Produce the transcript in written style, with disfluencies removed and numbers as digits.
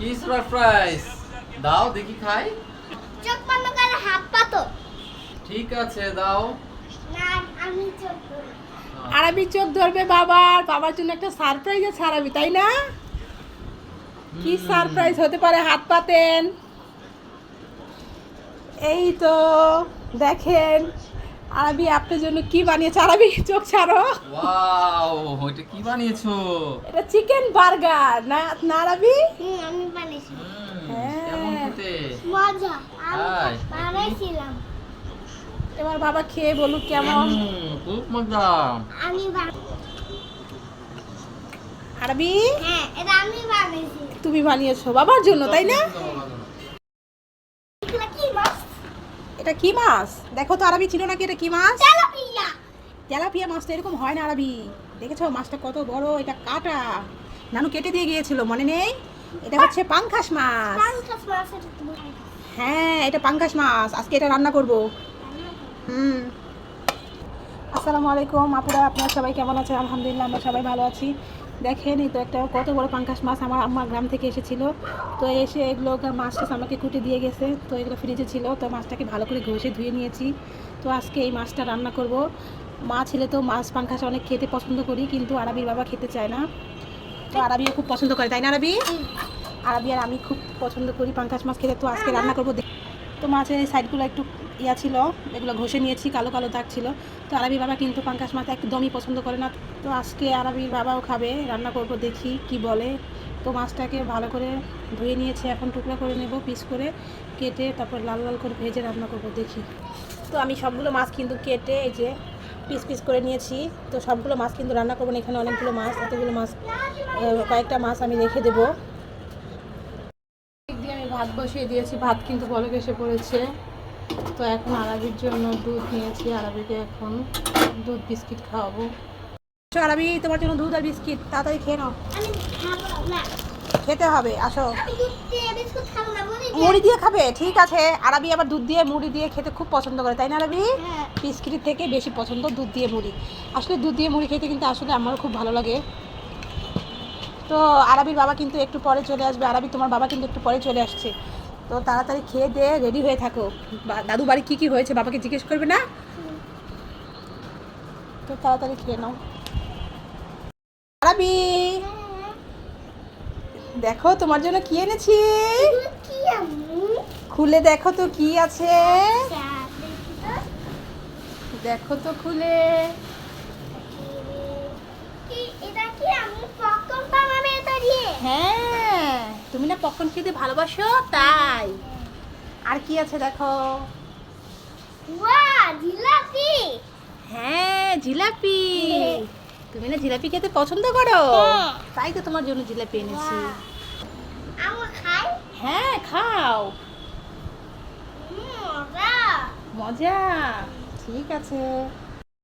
কি সারপ্রাইজ? দাও দেখি খাই। চোখ বন্ধ করে হাত পাতো। ঠিক আছে দাও। না, আমি চোখ ধরবো। আরবি চোখ ধরবে বাবার জন্য একটা সারপ্রাইজ আছে আরবি, তাই না? কি সারপ্রাইজ হতে পারে? হাত পাতেন। এই তো দেখেন আরবি আপনার জন্য কি বানিয়েছে। আরবি চোখ ছাড়ো। ওয়াও, এটা কি বানিয়েছো? এটা চিকেন বার্গার না না আরবি? আমি বানিয়েছি। কেমন হ্যাঁ। খেতে? মজা। আমি তাই? বানাইছিলাম। এবার বাবা খেয়ে বলুক কেমন। খুব মজা। আমি বানাই। আরবি হ্যাঁ, এটা আমি বানাইছি। তুমি বানিয়েছো বাবার জন্য, তাই না? এগুলা কি মাছ? এটা কি মাছ? দেখো তো আরবি, ছিল নাকি এটা কি মাছ? তেলাপিয়া। তেলাপিয়া মাছটা এরকম হয় না আরবি। দেখেছো মাছটা কত বড়? এটা কাটা, নানু কেটে দিয়ে গিয়েছিল, মনে নেই? এটা হচ্ছে পাঙ্গাস মাছ। পাঙ্গাস মাছ এটা তো বড়। হ্যাঁ, এটা পাঙ্গাস মাছ। আজকে এটা রান্না করব। আসসালামু আলাইকুম আপুরা, আপনারা সবাই কেমন আছেন? আলহামদুলিল্লাহ আমরা সবাই ভালো আছি। দেখেন এই তো একটা কত বড় পাঙ্গাস মাছ আমার আম্মা গ্রাম থেকে এসেছিল। তো এসে এগুলো মাছটা আমাকে কুটে দিয়ে গেছে। তো এগুলো ফ্রিজে ছিল, তো মাছটাকে ভালো করে ঘষে ধুয়ে নিয়েছি। তো আজকে এই মাছটা রান্না করব। মা ছেলে তো মাছ পাঙ্গাস অনেক খেতে পছন্দ করি, কিন্তু আরবির বাবা খেতে চায় না। তো আরবিও খুব পছন্দ করে, তাই না আরবি? আরবি আর আমি খুব পছন্দ করি পাঙ্গাস মাছ খেতে। তো আজকে রান্না করবো। তো মাছের এই সাইডগুলো একটু ইয়া ছিল, এগুলো ঘষে নিয়েছি, কালো কালো দাগ ছিল। তো আরবির বাবা কিন্তু পাঙ্গাস মাছ একদমই পছন্দ করে না। তো আজকে আরবির বাবাও খাবে, রান্না করব, দেখি কি বলে। তো মাছটাকে ভালো করে ধুয়ে নিয়েছি, এখন টুকরা করে নেব, পিস করে কেটে তারপর লাল লাল করে ভেজে রান্না করব, দেখি। তো আমি সবগুলো মাছ কিন্তু কেটে এই যে পিস পিস করে নিয়েছি। তো সবগুলো মাছ কিন্তু রান্না করবো না, এখানে অনেকগুলো মাছ, এতগুলো মাছ কয়েকটা মাছ আমি রেখে দেবো। দিয়ে আমি ভাত বসিয়ে দিয়েছি, ভাত কিন্তু বলক এসে পড়েছে। তো এখন আরবির জন্য দুধ নিয়েছি, আরবিকে এখন দুধ বিস্কিট খাওয়াবো। আরবি তোমার জন্য দুধ আর বিস্কিট, তাড়াতাড়ি খেয়ে নাও। আমি খাবো না। খেতে হবে, আসো। আমি দুধ দিয়ে বিস্কুট খাবো না, বলি যে। মুড়ি দিয়ে খাবে? ঠিক আছে। আরবি আবার দুধ দিয়ে মুড়ি দিয়ে খেতে খুব পছন্দ করে, তাই না আরবি? হ্যাঁ। বিস্কিটের থেকে বেশি পছন্দ দুধ দিয়ে মুড়ি। আসলে দুধ দিয়ে মুড়ি খেতে কিন্তু আসলে আমারও খুব ভালো লাগে। তো আরবির বাবা কিন্তু একটু পরে চলে আসবে। আরবি তোমার বাবা কিন্তু একটু পরে চলে আসছে। তো তাড়াতাড়ি খেয়ে দিয়ে রেডি হয়ে থাকো। দাদু বাড়ি কী কী হয়েছে বাবাকে জিজ্ঞেস করবে না? তো তাড়াতাড়ি খেয়ে নাও। আরবি দেখো তোমার জন্য কি এনেছি। এগুলো কি আম্মু? খুলে দেখো তো কি আছে। আচ্ছা, দেখি তো। দেখো তো খুলে। কি এটা? কি আম্মু পপকর্ন বানাবে এটা দিয়ে? হ্যাঁ, তুমি না পপকর্ন খেতে ভালোবাসো, তাই। আর কি আছে দেখো। ওয়াও, জিলাপি। হ্যাঁ, জিলাপি। তুমি না জিলাপি খেতে পছন্দ করো, হ্যাঁ। তাই তো তোমার জন্য জিলাপি এনেছি। আম্মু খাই? হ্যাঁ, খাও। মজা। মজা। ঠিক আছে।